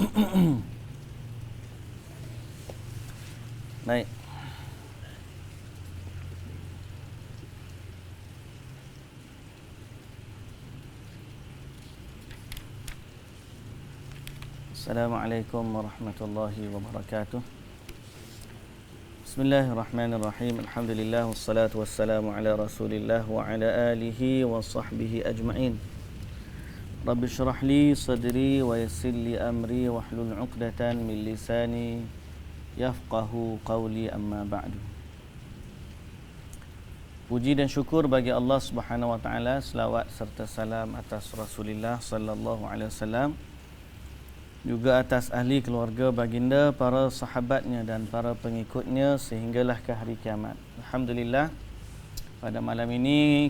Baik. Assalamualaikum warahmatullahi wabarakatuh. Bismillahirrahmanirrahim. Alhamdulillah wassalatu wassalamu ala Rasulillah wa ala alihi wa sahbihi ajma'in. Rabbi syrah li sadri wa yassir li amri wahlul 'uqdatan min lisani yafqahu qawli, amma ba'du. Puji dan syukur bagi Allah Subhanahu wa taala, selawat serta salam atas Rasulullah sallallahu alaihi wasallam, juga atas ahli keluarga baginda, para sahabatnya dan para pengikutnya sehinggalah ke hari kiamat. Alhamdulillah, pada malam ini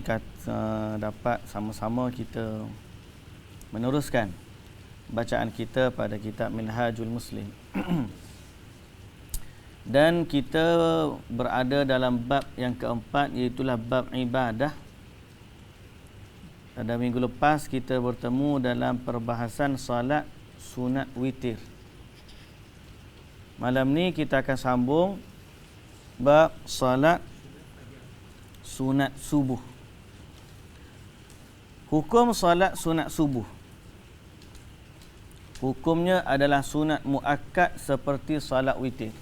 dapat sama-sama kita meneruskan bacaan kita pada kitab Minhajul Muslim. Dan kita berada dalam bab yang keempat, iaitulah bab ibadah. Pada minggu lepas kita bertemu dalam perbahasan solat sunat witir. Malam ni kita akan sambung bab solat sunat subuh. Hukum solat sunat subuh. Hukumnya adalah sunat muakkad seperti solat witir.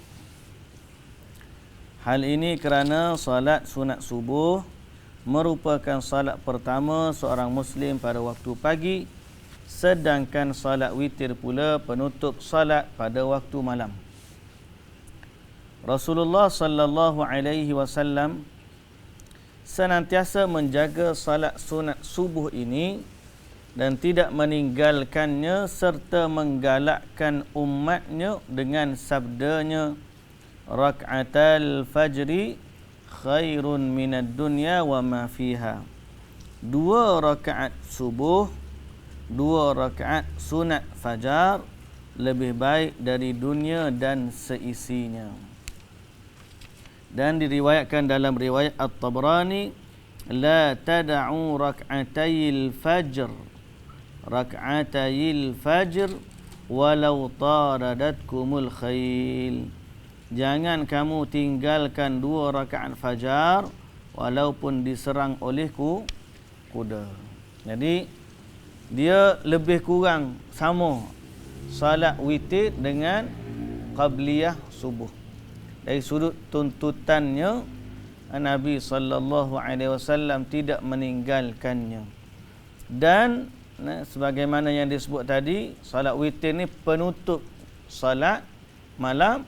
Hal ini kerana solat sunat subuh merupakan solat pertama seorang Muslim pada waktu pagi, sedangkan solat witir pula penutup solat pada waktu malam. Rasulullah sallallahu alaihi wasallam senantiasa menjaga solat sunat subuh ini dan tidak meninggalkannya, serta menggalakkan umatnya dengan sabdanya, rak'atal fajri khairun minad dunya wa ma fiha. 2 rakaat subuh, 2 rakaat sunat fajar lebih baik dari dunia dan seisinya. Dan diriwayatkan dalam riwayat At-Tabrani, la tada'u rak'atayil fajr, rak'atayil fajr walau taradatkumul khail. Jangan kamu tinggalkan 2 rakaat fajar walaupun diserang oleh kuda. Jadi dia lebih kurang sama salat witir dengan qabliyah subuh. Dari sudut tuntutannya, Nabi sallallahu alaihi wasallam tidak meninggalkannya. Dan sebagaimana yang disebut tadi, salat witir ni penutup salat malam,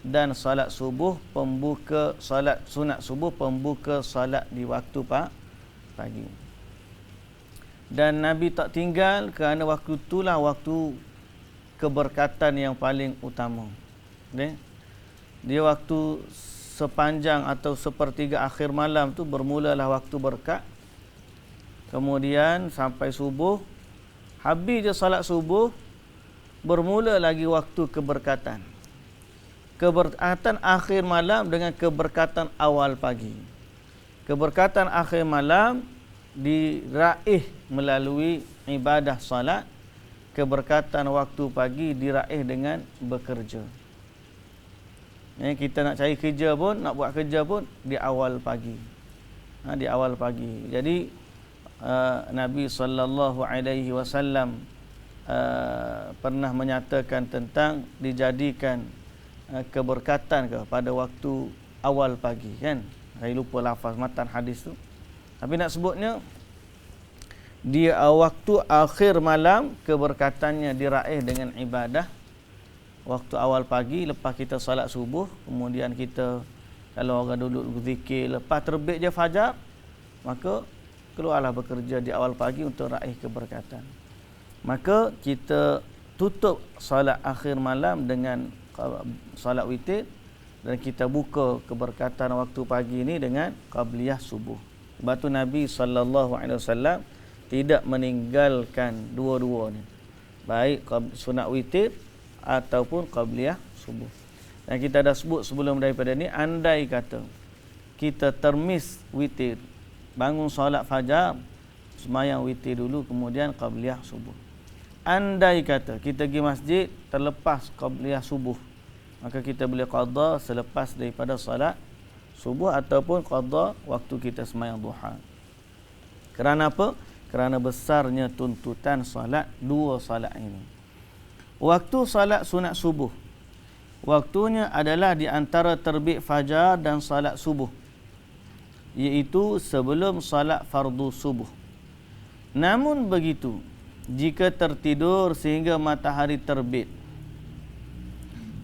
dan salat subuh pembuka, salat sunat subuh pembuka salat di waktu pagi. Dan Nabi tak tinggal kerana waktu itulah waktu keberkatan yang paling utama. Dia waktu sepanjang atau sepertiga akhir malam tu bermulalah waktu berkat. Kemudian sampai subuh, habis je salat subuh, bermula lagi waktu keberkatan. Keberkatan akhir malam dengan keberkatan awal pagi. Keberkatan akhir malam diraih melalui ibadah salat. Keberkatan waktu pagi diraih dengan bekerja. Kita nak cari kerja pun, nak buat kerja pun di awal pagi. Di awal pagi. Jadi Nabi sallallahu alaihi wasallam pernah menyatakan tentang dijadikan keberkatan pada waktu awal pagi, kan? Saya lupa lafaz matan hadis tu. Tapi nak sebutnya, dia waktu akhir malam keberkatannya diraih dengan ibadah. Waktu awal pagi lepas kita salat subuh, kemudian kita kalau orang duduk berzikir, lepas terbit je fajar, maka keluarlah bekerja di awal pagi untuk raih keberkatan. Maka kita tutup salat akhir malam dengan salat witir, dan kita buka keberkatan waktu pagi ini dengan qabliyah subuh. Sebab tu Nabi sallallahu alaihi wasallam tidak meninggalkan dua-dua ni, baik sunat witir ataupun qabliyah subuh. Dan kita dah sebut sebelum daripada ni, andai kata kita termis witir, bangun solat fajar, sembahyang witir dulu, kemudian qabliyah subuh. andai kata kita pergi masjid terlepas qabliyah subuh, maka kita boleh qada selepas daripada salat subuh ataupun qada waktu kita sembahyang duha. Kerana apa? Kerana besarnya tuntutan salat dua salat ini. Waktu salat sunat subuh, waktunya adalah di antara terbit fajar dan salat subuh, iaitu sebelum salat fardu subuh. Namun begitu, jika tertidur sehingga matahari terbit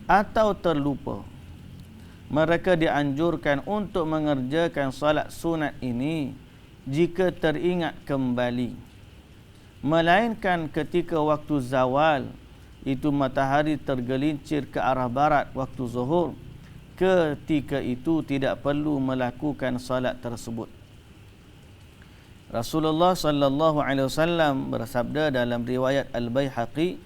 atau terlupa, mereka dianjurkan untuk mengerjakan salat sunat ini jika teringat kembali, melainkan ketika waktu zawal, itu matahari tergelincir ke arah barat waktu zuhur, ketika itu tidak perlu melakukan salat tersebut. Rasulullah sallallahu alaihi wasallam bersabda dalam riwayat Al-Baihaqi,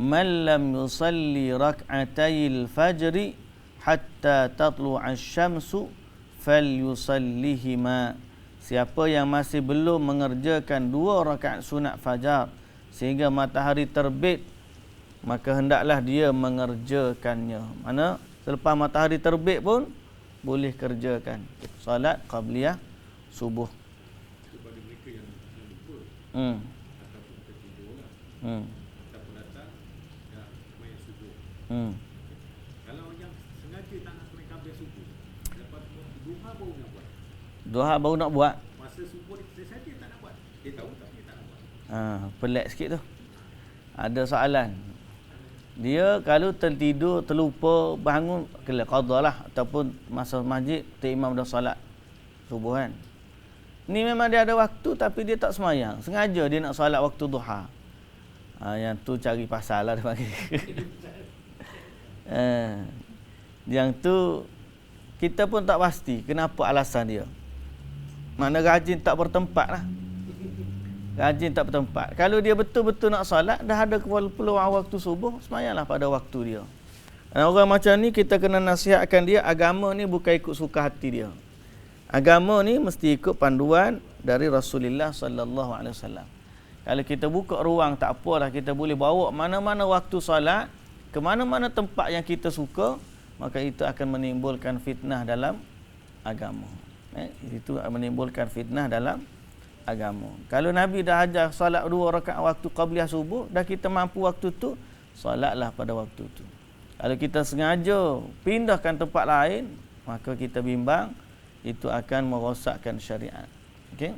"Man lam yusalli rak'atayil fajri hatta tatlu'a asy-syamsu falyusallihima." Siapa yang masih belum mengerjakan 2 rakaat sunat fajar sehingga matahari terbit, maka hendaklah dia mengerjakannya. Mana selepas matahari terbit pun boleh kerjakan salat qabliyah subuh. Kepada mereka yang lupa ataupun tertidur lah, ataupun datang dah sembahyang subuh. Kalau yang sengaja tak nak sembahyang qabliyah subuh, lepas duha baru nak buat. Duha baru nak buat. Masa subuh dia saja tak nak buat. Dia tahu tapi dia tak nak buat. Pelik sikit tu. Ada soalan. Dia kalau tertidur, terlupa, bangun, kena qada lah. Ataupun masa masjid, imam dah solat subuh kan. Ni memang dia ada waktu tapi dia tak semayang. Sengaja dia nak solat waktu duha. Yang tu cari pasal lah dia panggil. Yang tu kita pun tak pasti kenapa alasan dia. Mana rajin tak bertempat lah. Rajin tak bertempat. Kalau dia betul-betul nak solat, dah ada peluang waktu subuh, semayanglah pada waktu dia. Dan orang macam ni kita kena nasihatkan dia, agama ni bukan ikut suka hati dia. Agama ni mesti ikut panduan dari Rasulullah sallallahu alaihi wasallam. Kalau kita buka ruang, tak apalah, kita boleh bawa mana-mana waktu solat ke mana-mana tempat yang kita suka, maka itu akan menimbulkan fitnah dalam agama. Itu menimbulkan fitnah dalam agama. Kalau Nabi dah ajar solat 2 rakaat waktu qabliyah subuh, dah kita mampu waktu tu, solatlah pada waktu tu. Kalau kita sengaja pindahkan tempat lain, maka kita bimbang, itu akan merosakkan syariat. Okey.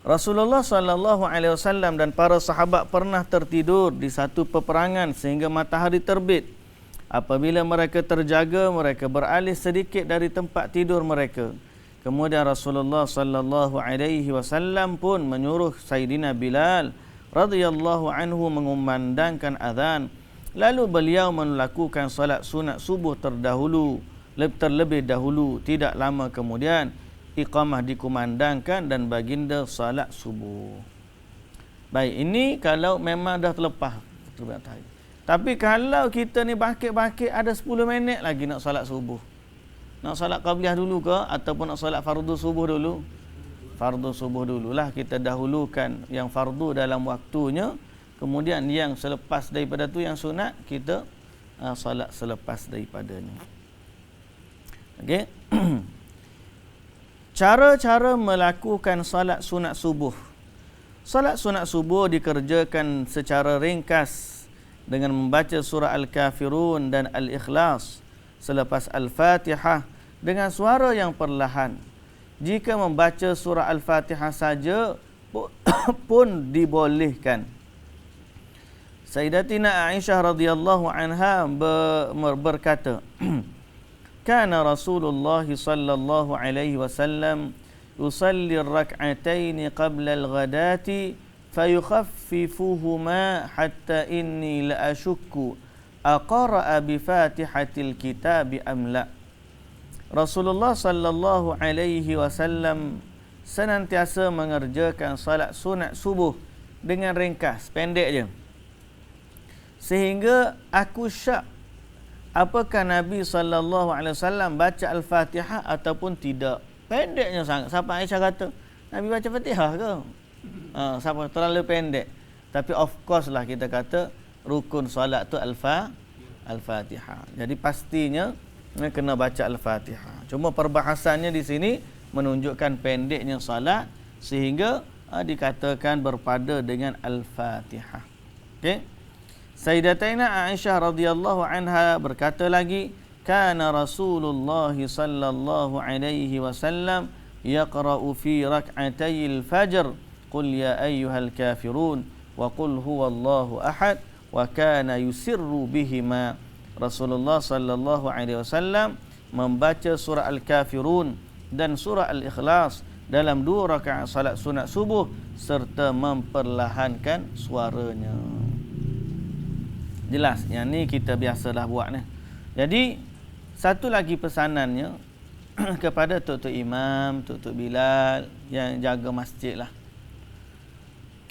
Rasulullah sallallahu alaihi wasallam dan para sahabat pernah tertidur di satu peperangan sehingga matahari terbit. Apabila mereka terjaga, mereka beralih sedikit dari tempat tidur mereka. Kemudian Rasulullah sallallahu alaihi wasallam pun menyuruh Sayyidina Bilal radhiyallahu anhu mengumandangkan azan. Lalu beliau melakukan salat sunat subuh terlebih dahulu. Tidak lama kemudian iqamah dikumandangkan dan baginda salat subuh. Baik, ini kalau memang dah terlepas terbit matahari. Tapi kalau kita ni bakit-bakit ada 10 minit lagi nak salat subuh, nak salat qabliyah dulu ke ataupun nak salat fardu subuh dulu? Fardu subuh dululah, kita dahulukan yang fardu dalam waktunya, kemudian yang selepas daripada tu yang sunat kita salat selepas daripadanya. Okey. Cara-cara melakukan salat sunat subuh. Salat sunat subuh dikerjakan secara ringkas dengan membaca surah Al-Kafirun dan Al-Ikhlas selepas Al-Fatihah dengan suara yang perlahan. Jika membaca surah Al-Fatihah saja pun dibolehkan. Sayyidatina Aisyah radhiyallahu anha berkata, "Kana Rasulullah sallallahu alaihi wasallam yusalli ar-rak'atayn qabla al-ghadati fayukhaffifuhuma hatta inni la ashukku aqra'a bi Fatihatil Kitab am la." Rasulullah sallallahu alaihi wasallam senantiasa mengerjakan salat sunat subuh dengan ringkas, pendek je. Sehingga aku syak apakah Nabi sallallahu alaihi wasallam baca Al-Fatihah ataupun tidak. Pendeknya sangat. Sampai Aisyah kata, Nabi baca Fatihah ke? Sampai terlalu pendek. Tapi of course lah kita kata rukun solat tu Al-Fatihah. Jadi pastinya kena baca Al-Fatihah. Cuma perbahasannya di sini menunjukkan pendeknya solat sehingga dikatakan berpada dengan Al-Fatihah. Okey. Sayyidatina Aisyah radhiyallahu anha berkata lagi, kana Rasulullah sallallahu alaihi wasallam yaqra'u fi rak'atayil fajr qul ya ayyuhal kafirun wa qul huwallahu ahad wa kana yusirru bihima. Rasulullah sallallahu alaihi wasallam membaca surah Al-Kafirun dan surah Al-Ikhlas dalam 2 rakaat salat sunat subuh serta memperlahankan suaranya. Jelas, yang ni kita biasalah buat ni. Jadi satu lagi pesanannya kepada tok-tok imam, tok-tok Bilal yang jaga masjid lah.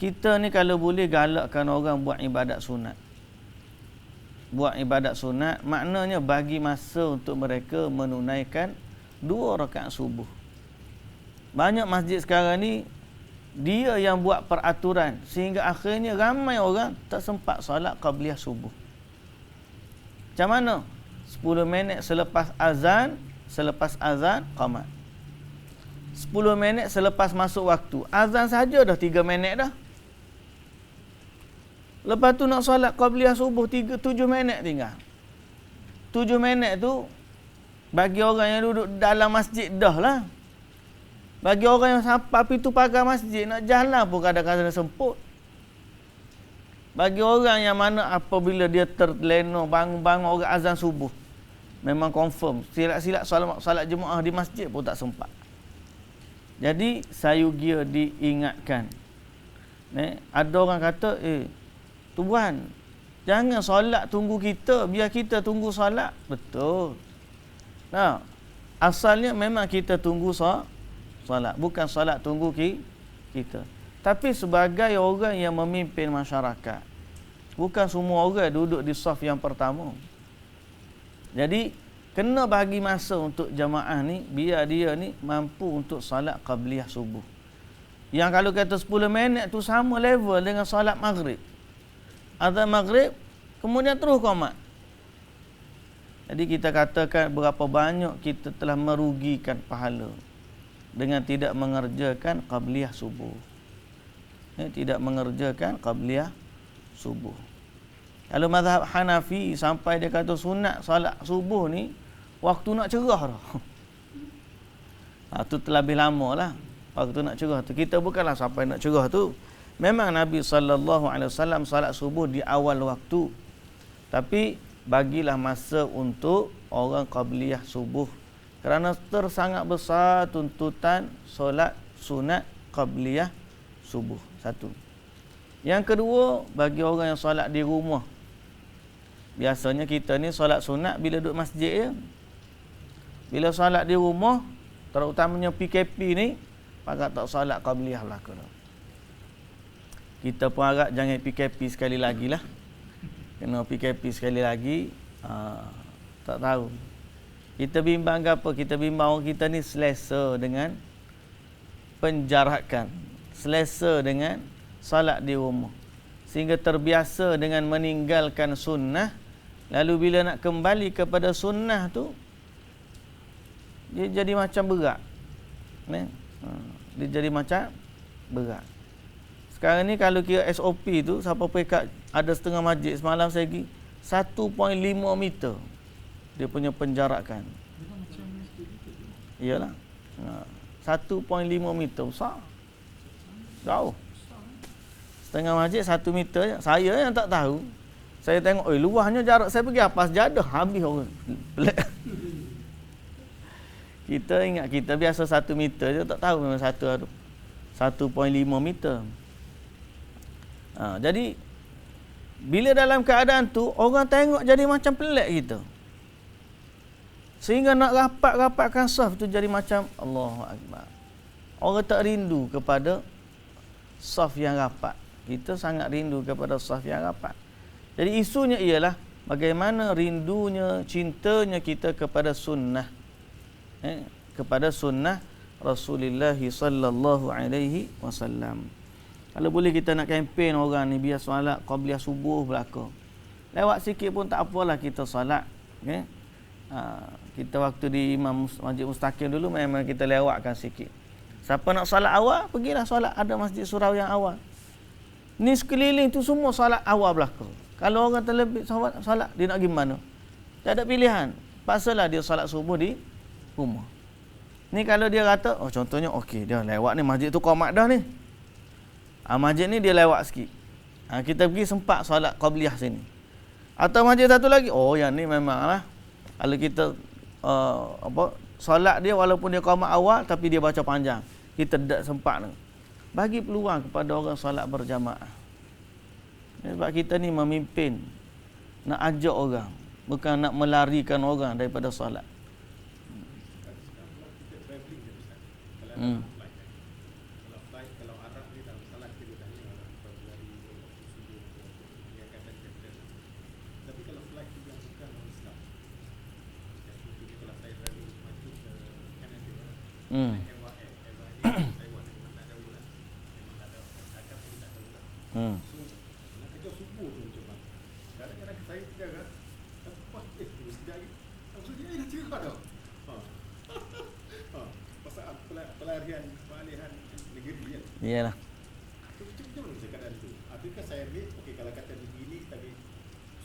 Kita ni kalau boleh galakkan orang buat ibadat sunat. Buat ibadat sunat maknanya bagi masa untuk mereka menunaikan 2 rakaat subuh. Banyak masjid sekarang ni dia yang buat peraturan sehingga akhirnya ramai orang tak sempat solat qabliyah subuh. Macam mana? 10 minit selepas azan qamat. 10 minit selepas masuk waktu. Azan saja dah 3 minit dah. Lepas tu nak solat qabliyah subuh 7 minit tinggal. 7 minit tu bagi orang yang duduk dalam masjid dah lah. Bagi orang yang sampai pintu pagar masjid nak jalan pun kadang-kadang semput. Bagi orang yang mana apabila dia terlena bangun-bangun orang azan subuh, memang confirm silat-silat solat jemaah di masjid pun tak sempat. Jadi sayugia diingatkan. Ada orang kata, tuan, jangan solat tunggu kita, biar kita tunggu solat. Betul. Nah, asalnya memang kita tunggu solat, bukan solat tunggu kita. Tapi sebagai orang yang memimpin masyarakat, bukan semua orang duduk di saf yang pertama. Jadi kena bagi masa untuk jamaah ni biar dia ni mampu untuk solat qabliyah subuh. Yang kalau kata 10 minit tu sama level dengan solat maghrib. Azan maghrib kemudian terus qamat. Jadi kita katakan berapa banyak kita telah merugikan pahala dengan tidak mengerjakan qabliyah subuh. Tidak mengerjakan qabliyah subuh. Kalau mazhab Hanafi sampai dia kata sunat solat subuh ni waktu nak cerah dah. Tu terlebih lama lah waktu nak cerah tu. Kita bukanlah sampai nak cerah tu. Memang Nabi SAW solat subuh di awal waktu. Tapi bagilah masa untuk orang qabliyah subuh. Kerana tersangat besar tuntutan solat sunat qabliyah subuh. Satu. Yang kedua, bagi orang yang solat di rumah. Biasanya kita ni solat sunat bila duduk masjid je. Bila solat di rumah, terutamanya PKP ni, pakat tak solat qabliyah belaka dah. Kita pun harap jangan PKP sekali lagi lah. Kena PKP sekali lagi, tak tahu. Kita bimbang ke apa? Kita bimbang orang kita ni selesa dengan penjarakan. Selesa dengan salat di rumah. Sehingga terbiasa dengan meninggalkan sunnah. Lalu bila nak kembali kepada sunnah tu, dia jadi macam berat. Dia jadi macam berat. Sekarang ni kalau kira SOP tu, siapa pekat ada setengah masjid semalam saya pergi 1.5 meter dia punya penjarakan. Iyalah. 1.5 meter besar. Jauh. Setengah masjid 1 meter je. Saya yang tak tahu. Saya tengok, luahnya jarak saya pergi apa sejadah. Habis orang. Pelik. Kita ingat kita biasa 1 meter je. Tak tahu memang 1.5 meter. Jadi, bila dalam keadaan tu, orang tengok jadi macam pelik kita. Sehingga nak rapatkan saf tu jadi macam Allahu Akbar. Orang tak rindu kepada saf yang rapat. Kita sangat rindu kepada saf yang rapat. Jadi isunya ialah bagaimana rindunya, cintanya kita kepada sunnah. Kepada sunnah Rasulullah sallallahu alaihi wasallam. Kalau boleh kita nak kempen orang ni biar solat qabliyah subuh belaka. Lewat sikit pun tak apalah kita solat. Okay? Kita waktu di Imam Masjid Mustaqim dulu memang kita lewatkan sikit. Siapa nak solat awal, pergilah solat. Ada masjid surau yang awal. Ni sekeliling tu semua solat awal belaka. Kalau orang terlebih solat, dia nak pergi mana? Tak ada pilihan. Paksalah dia solat subuh di rumah. Ni kalau dia kata, contohnya, okey, dia lewat ni, masjid tu qomat dah ni. Masjid ni dia lewat sikit. Kita pergi sempat solat qabliyah sini. Atau masjid satu lagi, yang ni memanglah. Kalau kita solat dia walaupun dia qomat awal, tapi dia baca panjang. Kita tak sempat ni. Bagi peluang kepada orang solat berjamaah. Sebab kita ni memimpin, nak ajak orang, bukan nak melarikan orang daripada solat. Kalau Arab ni dalam salat kita tanya dari subuh ke kapten. Tapi kalau flight tu yang bukan non-stop. Jadi kalau saya driving maju ke Canada, Taiwan memang tak ada ulang. Memang tak ada cakap pun tak ada ulang. So nak kerja subuh tu macam mana? Kadang-kadang saya cakap, lepas sekejap lagi, maksudnya dah cerah dah. Pasal pelarian negeri kan. Iyalah. Macam mana keadaan tu? Adakah saya ambil, okey kalau kata begini, tapi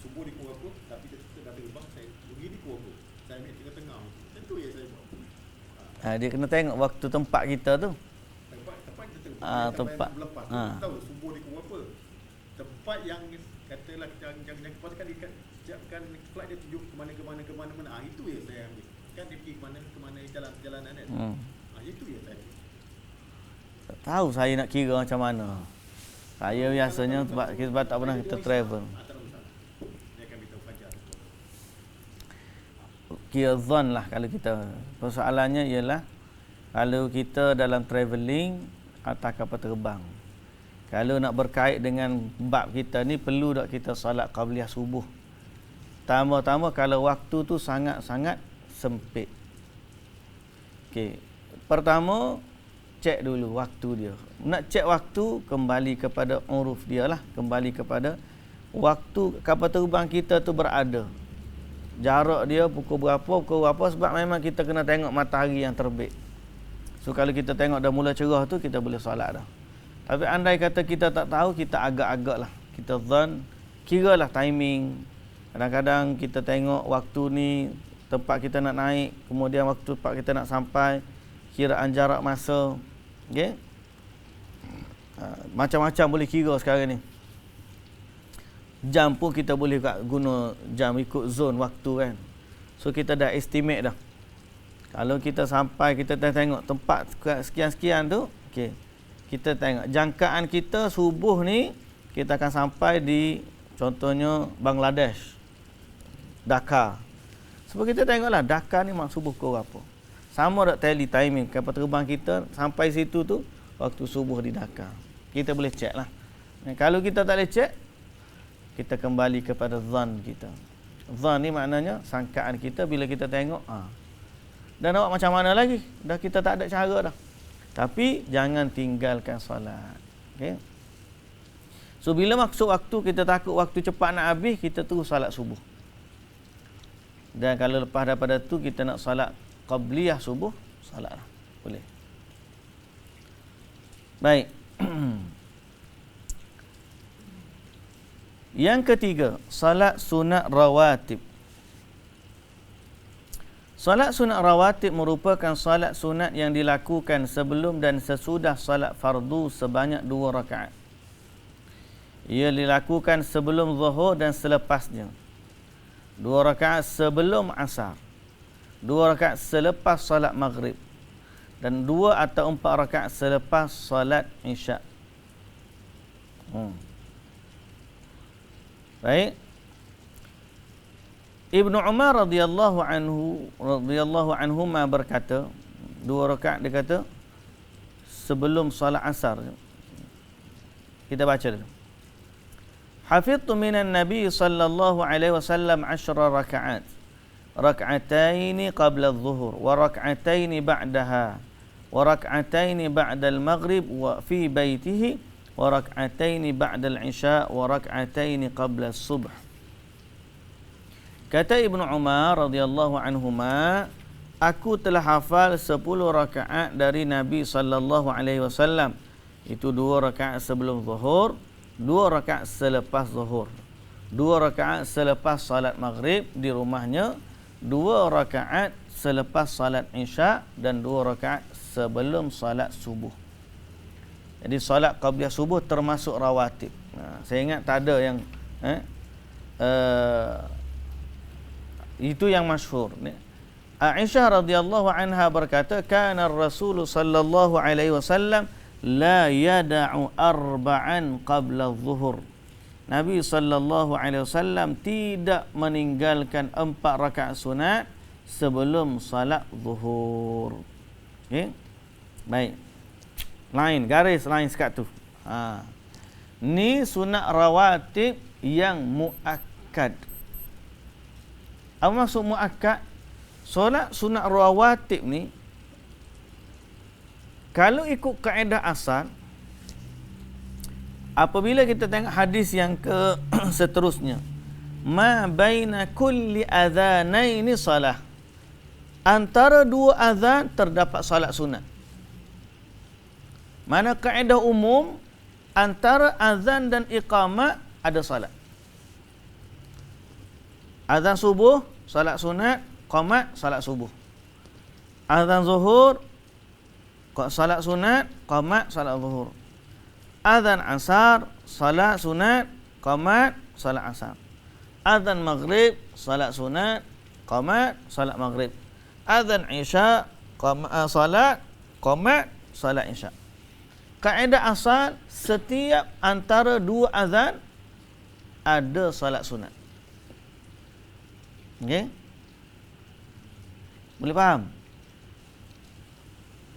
subuh di pukul apa, tapi kita dah terbang, saya begini pukul apa? Saya ambil tengah-tengah. Tentu ya saya buat. Dia kena tengok waktu tempat kita tu. Tempat kita tengok. Tempat. Lepas tahu subuh di pukul apa. Tempat yang katalah yang kepadakan dikatakan flight dia tuju ke mana. Itu ya saya ambil. Kan dia pergi ke mana jalan-jalanan kan. Itu ya saya. Tak tahu saya nak kira macam mana. Saya biasanya sebab tak pernah kita travel. Dia akan beritahu fajar. Kira zon lah kalau kita. Persoalannya ialah kalau kita dalam travelling atas kapal terbang. Kalau nak berkait dengan bab kita ni, perlu tak kita solat qabliyah subuh. Tambah-tambah kalau waktu tu sangat-sangat sempit. Okey. Pertama, cek dulu waktu dia. Nak cek waktu, kembali kepada uruf dia lah. Kembali kepada waktu kapal terbang kita tu berada. Jarak dia pukul berapa, sebab memang kita kena tengok matahari yang terbit. So kalau kita tengok dah mula cerah tu, kita boleh solat dah. Tapi andai kata kita tak tahu, kita agak-agak lah. Kita zon, kiralah timing. Kadang-kadang kita tengok waktu ni, tempat kita nak naik, kemudian waktu tempat kita nak sampai, kiraan jarak masa. Okay? Macam-macam boleh kira sekarang ni. Jam pun kita boleh guna jam ikut zon waktu kan. So kita dah estimate dah. Kalau kita sampai, kita tengok tempat sekian-sekian tu, okay, kita tengok jangkaan kita subuh ni, kita akan sampai di contohnya Bangladesh, Dhaka. Sebab kita tengoklah Dhaka ni mak subuh ke apa. Sama tak tally timing kapal terbang kita sampai situ tu waktu subuh di Dhaka. Kita boleh check lah. Kalau kita tak boleh check, kita kembali kepada zan kita. Zan ni maknanya sangkaan kita bila kita tengok. Dan awak macam mana lagi? Dah kita tak ada cara dah. Tapi jangan tinggalkan solat. Okay? So bila maksud waktu, kita takut waktu cepat nak habis, kita terus solat subuh. Dan kalau lepas daripada tu kita nak solat qabliyah subuh, solatlah. Boleh. Baik. Yang ketiga, solat sunat rawatib. Solat sunat rawatib merupakan solat sunat yang dilakukan sebelum dan sesudah solat fardu sebanyak 2 rakaat. Ia dilakukan sebelum zuhur dan selepasnya. 2 rakaat sebelum asar. 2 rakaat selepas solat maghrib. Dan 2 atau 4 rakaat selepas solat isyak. Baik. Ibnu Umar radhiyallahu anhuma berkata, 2 rakaat dia kata sebelum solat asar. Kita baca dulu. Hafidtu minan Nabi sallallahu alaihi wasallam 10 rakaat. Rak'ataini qabla adh-dhuhur wa rak'ataini ba'daha wa rak'ataini ba'da al-maghrib wa fi baitihi wa rak'ataini ba'da al-isya wa rak'ataini qabla as-subh. Kata Ibnu Umar radhiyallahu anhuma, aku telah hafal 10 rakaat dari Nabi sallallahu alaihi wasallam. Itu 2 rakaat sebelum zuhur, 2 rakaat selepas zuhur, 2 rakaat selepas salat maghrib di rumahnya, 2 rakaat selepas salat isya dan 2 rakaat sebelum salat subuh. Jadi salat qabliyah subuh termasuk rawatib. Saya ingat tak ada yang itu yang masyhur. Aisyah radhiyallahu anha berkata, kana Rasul sallallahu alaihi wasallam la yada'u arba'an qabla adh-dhuhur. Nabi sallallahu alaihi wasallam tidak meninggalkan 4 rakaat sunat sebelum salat zuhur. Okey. Baik. Lain garis lain sekat tu. Ni sunat rawatib yang muakkad. Apa maksud muakkad? Solat sunat rawatib ni kalau ikut kaedah asal, apabila kita tengok hadis yang ke seterusnya, ma baina kulli adhanaini salah, antara 2 azan terdapat salat sunat. Mana kaedah umum antara azan dan iqamah ada salat. Azan subuh salat sunat, qamat salat subuh. Azan zuhur salat sunat, qamat salat zuhur. Azan asar salat sunat, qamat salat asar. Azan maghrib salat sunat, qamat salat maghrib. Azan isya salat, qamat salat isya. Kaedah asal, setiap antara 2 azan ada salat sunat. Okey? Boleh faham?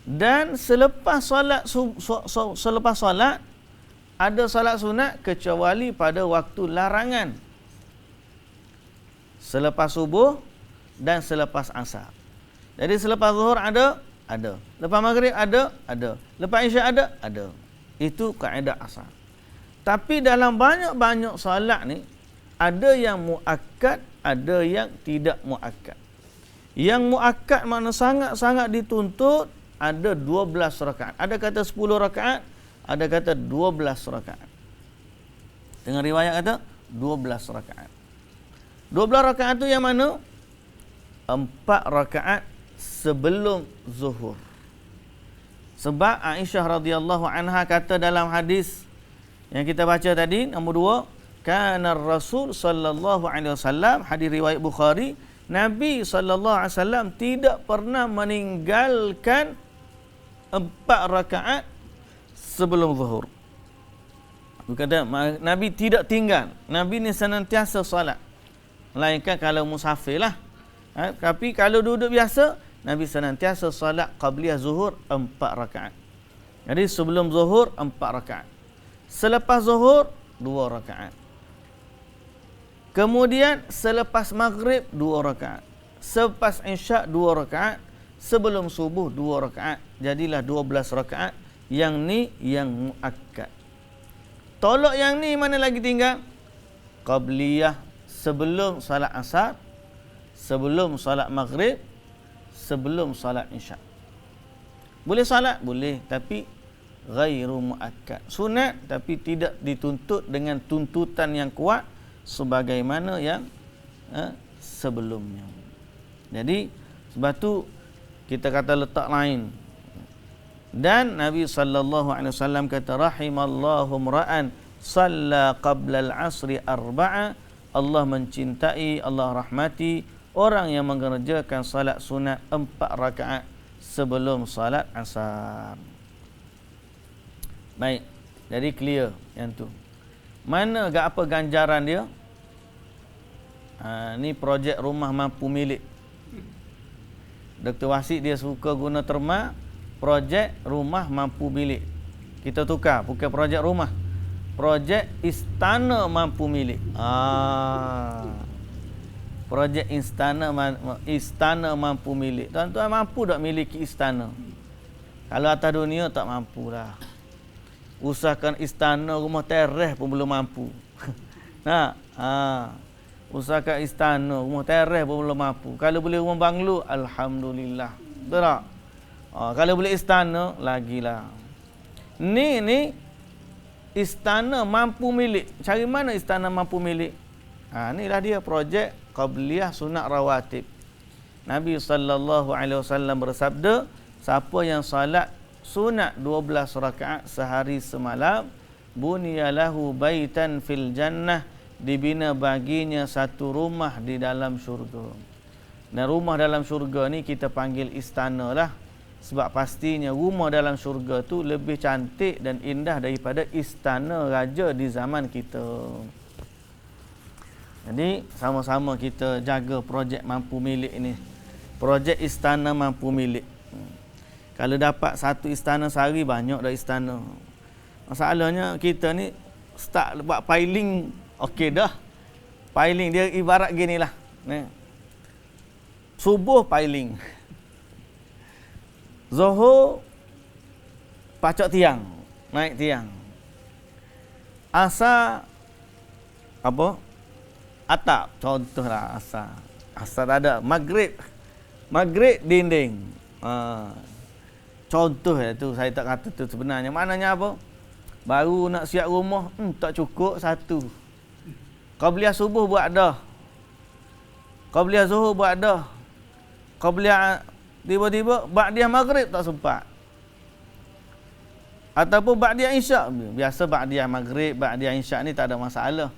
Dan selepas solat selepas solat ada solat sunat kecuali pada waktu larangan. Selepas subuh dan selepas asar. Jadi selepas zuhur ada. Lepas maghrib ada. Lepas isyak ada. Itu kaedah asal. Tapi dalam banyak-banyak solat ni ada yang muakkad, ada yang tidak muakkad. Yang muakkad makna sangat-sangat dituntut ada 12 rakaat. Ada kata 10 rakaat, ada kata 12 rakaat. Dengan riwayat kata 12 rakaat. 12 rakaat tu yang mana? 4 rakaat sebelum zuhur. Sebab Aisyah radhiyallahu anha kata dalam hadis yang kita baca tadi, nombor 2, kana Rasul sallallahu alaihi wasallam, hadis riwayat Bukhari, Nabi sallallahu alaihi wasallam tidak pernah meninggalkan 4 rakaat sebelum zuhur. Kata Nabi tidak tinggal. Nabi ni senantiasa solat. Melainkan kalau musafir lah. Tapi kalau duduk biasa, Nabi senantiasa solat qabliyah zuhur 4 rakaat. Jadi sebelum zuhur 4 rakaat. Selepas zuhur 2 rakaat. Kemudian selepas maghrib 2 rakaat. Selepas isyak 2 rakaat. Sebelum subuh 2 rakaat. Jadilah 12 rakaat. Yang ni yang muakkad. Tolok yang ni mana lagi tinggal? Qabliyah sebelum salat asar, sebelum salat maghrib, sebelum salat isyak. Boleh salat? Boleh. Tapi ghairu muakkad. Sunat tapi tidak dituntut dengan tuntutan yang kuat sebagaimana yang sebelumnya. Jadi sebab tu kita kata letak lain. Dan Nabi sallallahu alaihi wasallam kata, rahimallahu ra'an shalla qabla al-'asri arba'a. Allah mencintai, Allah rahmati orang yang mengerjakan salat sunat 4 rakaat sebelum salat asar. Baik, jadi clear yang tu. Mana apa ganjaran dia? Ni projek rumah mampu milik. Dr. Wasid dia suka guna terma projek rumah mampu milik. Kita tukar, bukan projek rumah. Projek istana mampu milik. Projek istana mampu milik. Tuan-tuan mampu tak miliki istana? Kalau atas dunia tak mampulah. Usahakan istana, rumah teres pun belum mampu. Nah, usahakan istana, rumah teres pun belum mampu. Kalau boleh rumah banglo, alhamdulillah. Betul tak? Kalau boleh istana, lagilah. Ni istana mampu milik. Cari mana istana mampu milik? Inilah dia projek qabliyah sunat rawatib. Nabi SAW bersabda, siapa yang salat sunat 12 rakaat sehari semalam, bunyalahu baitan fil jannah, dibina baginya satu rumah di dalam syurga. Dan rumah dalam syurga ni kita panggil istana lah. Sebab pastinya rumah dalam syurga tu lebih cantik dan indah daripada istana raja di zaman kita. Jadi sama-sama kita jaga projek mampu milik ni. Projek istana mampu milik. Kalau dapat satu istana sehari, banyak dah istana. Masalahnya kita ni start buat piling, okey dah. Piling dia ibarat gini lah. Subuh piling. Zuhur pacak tiang, naik tiang. Asar apa? Atap, contohlah asar. Asar ada. Maghrib dinding. Contoh tu saya tak kata tu sebenarnya. Maknanya apa? Baru nak siap rumah, tak cukup satu. Qabliyah subuh buat dah. Qabliyah zuhur buat dah. Qabliyah tiba-tiba ba'diyah maghrib tak sempat. Ataupun ba'diyah isyak. Biasa ba'diyah maghrib, ba'diyah isyak ni tak ada masalah.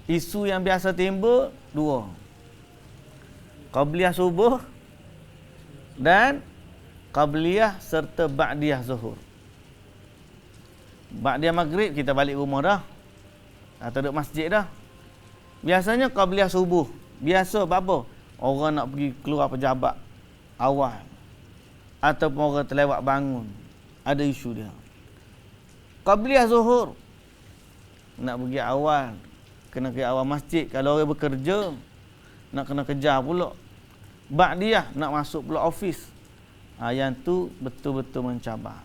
Isu yang biasa timbul dua. Qabliyah subuh dan qabliyah serta ba'diyah zuhur. Ba'diyah maghrib kita balik rumah dah. Atau duduk masjid dah. Biasanya qabliyah subuh. Biasa apa? Orang nak pergi keluar pejabat awal. Ataupun orang terlewat bangun. Ada isu dia. Qabliyah zuhur. Nak pergi awal. Kena ke awal masjid. Kalau orang bekerja, nak kena kejar pula. Ba'diyah nak masuk pula office. Yang tu betul-betul mencabar.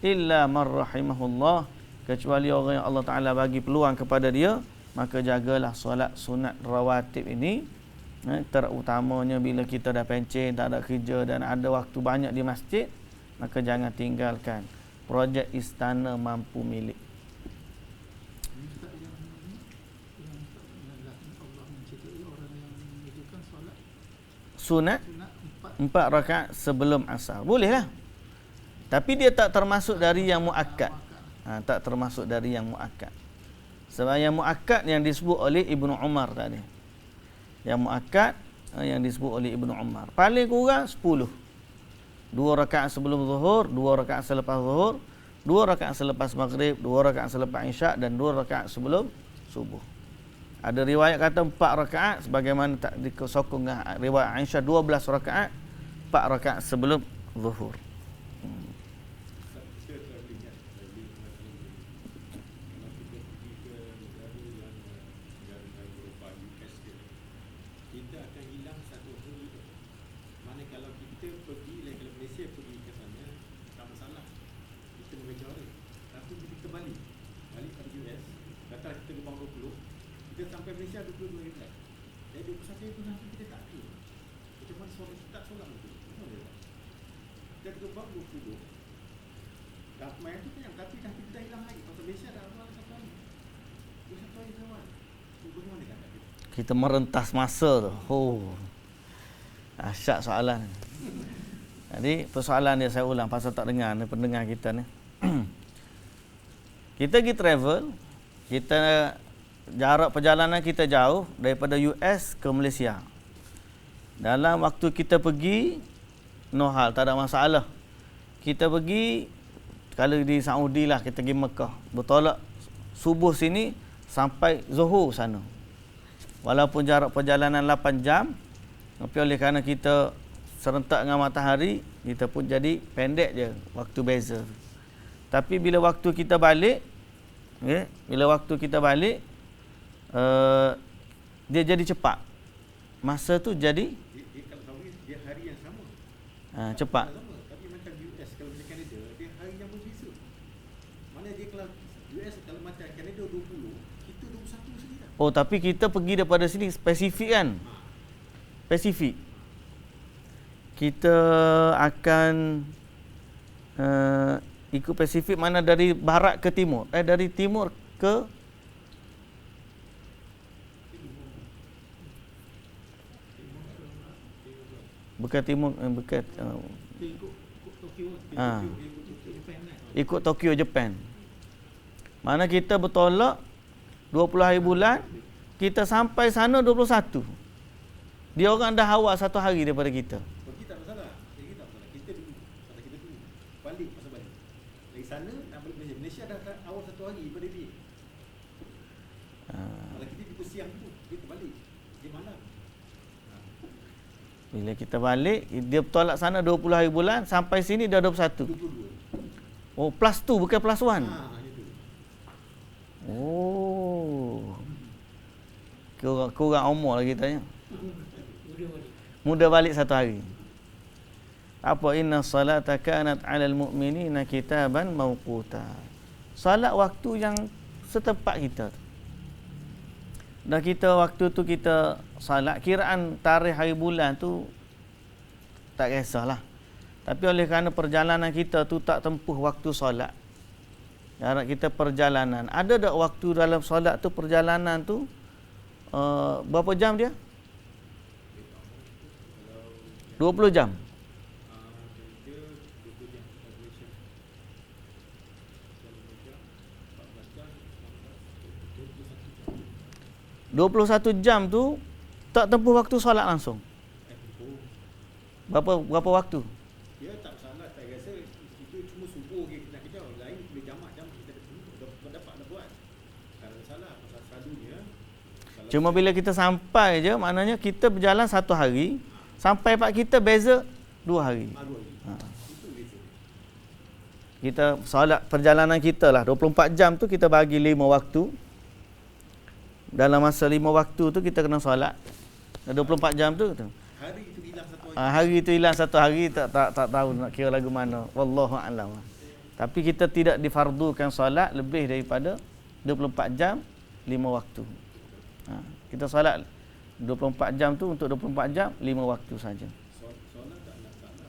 Illa man rahimahullah, kecuali orang yang Allah Ta'ala bagi peluang kepada dia, maka jagalah solat sunat rawatib ini. Terutamanya bila kita dah pencen, tak ada kerja dan ada waktu banyak di masjid, maka jangan tinggalkan projek istana mampu milik. Sunat 4 rakaat sebelum asar. Boleh lah. Tapi dia tak termasuk dari yang muakkad. Tak termasuk dari yang muakkad. Sebab yang muakkad yang disebut oleh Ibnu Umar tadi. Yang muakkad yang disebut oleh Ibnu Umar. Paling kurang 10. 2 rakaat sebelum zuhur, 2 rakaat selepas zuhur, 2 rakaat selepas maghrib, 2 rakaat selepas isyak dan 2 rakaat sebelum subuh. Ada riwayat kata 4 rakaat sebagaimana tak disokong riwayat Aisyah 12 rakaat, 4 rakaat sebelum zuhur. Kita sampai Malaysia 22 hari. Jadi 21 itu nanti kita tak kira. Kita pun tak solat betul. Kita terbang 20. Main tu kan, tapi dah kita hilang lagi. Pasal Malaysia dah awal 1 hari. 21 hari awal. Bagaimana kata kita? Kita merentas masa tu. Asyik soalan. Jadi persoalan dia saya ulang pasal tak dengar ni pendengar kita ni. Kita pergi travel, kita jarak perjalanan kita jauh daripada US ke Malaysia. Dalam waktu kita pergi, no hal, tak ada masalah. Kita pergi, kalau di Saudi lah, kita pergi Mekah. Bertolak subuh sini sampai zuhur sana. Walaupun jarak perjalanan 8 jam, tapi oleh kerana kita serentak dengan matahari, kita pun jadi pendek je waktu beza. Tapi bila waktu kita balik, dia jadi cepat. Masa tu jadi dia kalau tahu dia hari yang sama. Cepat. Sama, tapi macam US kalau macam Canada, dia hari yang berbeza. Mana dia kalau Oh, tapi kita pergi daripada sini spesifik kan? Spesifik. Kita akan ikut spesifik mana dari barat ke timur. Dari timur ke bukan timur, bukan ikut Tokyo, Jepun. Mana kita bertolak 20 hari bulan, kita sampai sana 21. Dia orang dah awal 1 hari daripada kita. Pergi tak masalah. Pergi tak masalah. Kita dulu. Kata kita dulu. Balik masa balik. Dari sana nak balik Malaysia. Malaysia dah awal 1 hari daripada dia. Kalau kita jumpa siang tu, kita balik. Dia malam. Bila kita balik, dia bertolak sana 20 hari bulan, sampai sini dah 21. 22. Oh, plus 2 bukan plus 1. Itu. Oh. Kurang umur lagi tanya. Muda balik 1 hari. Apa inna salata kanat 'alal mu'minina kitaban mawquta. Salat waktu yang setepat kita. Dan kita waktu tu kita salat, kiraan tarikh hari bulan tu tak kisahlah. Tapi oleh kerana perjalanan kita tu tak tempuh waktu solat, jarak kita perjalanan, ada tak waktu dalam solat tu, perjalanan tu berapa jam dia? 20 jam. 21 jam tu tak tempuh waktu solat langsung. Berapa waktu? Dia tak salah, tak rasa itu cuma subuh ke kita nak kejar. Lain boleh jamak-jamak kita dapat dah buat. Kalau salah pasal selalunya. Cuma bila kita sampai je, maknanya kita berjalan 1 hari, sampai pak kita beza 2 hari. 2 hari. Itu beza. Kita solat perjalanan kita lah 24 jam tu kita bagi 5 waktu. Dalam masa 5 waktu tu kita kena solat. 24 jam tu. Hari itu hilang 1 hari. Hari itu hilang 1 hari, tak tahu nak kira lagu mana. Wallahu a'lam. Tapi kita tidak difardukan solat lebih daripada 24 jam 5 waktu. Kita solat 24 jam tu untuk 24 jam 5 waktu saja. Solat tak nak salah.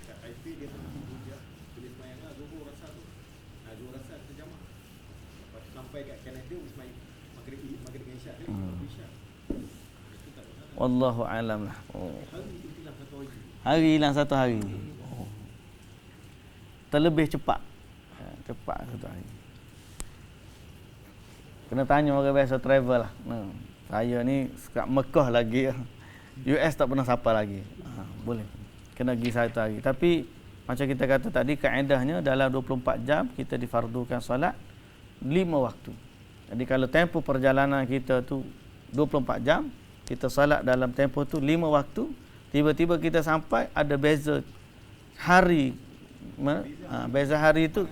Kat IP dia tulis mayang lah Zuhur rasa tu. Zuhur rasa kita jamak. Lepas tu sampai kat Canada maghrib dengan isyak dia isyak. Itu tak salah. Wallahu a'lam lah. Hari itu hilang 1 hari. Hari hilang 1 hari. Terlebih cepat. Cepat 1 hari. Kena tanya orang biasa travel lah. Saya ni kat Mekah lagi. US tak pernah sapa lagi. Boleh. Kena pergi 1 hari. Tapi macam kita kata tadi, kaedahnya dalam 24 jam kita difardukan solat 5 waktu. Jadi kalau tempoh perjalanan kita tu 24 jam, kita solat dalam tempoh tu 5 waktu, tiba-tiba kita sampai ada beza hari. Beza hari tu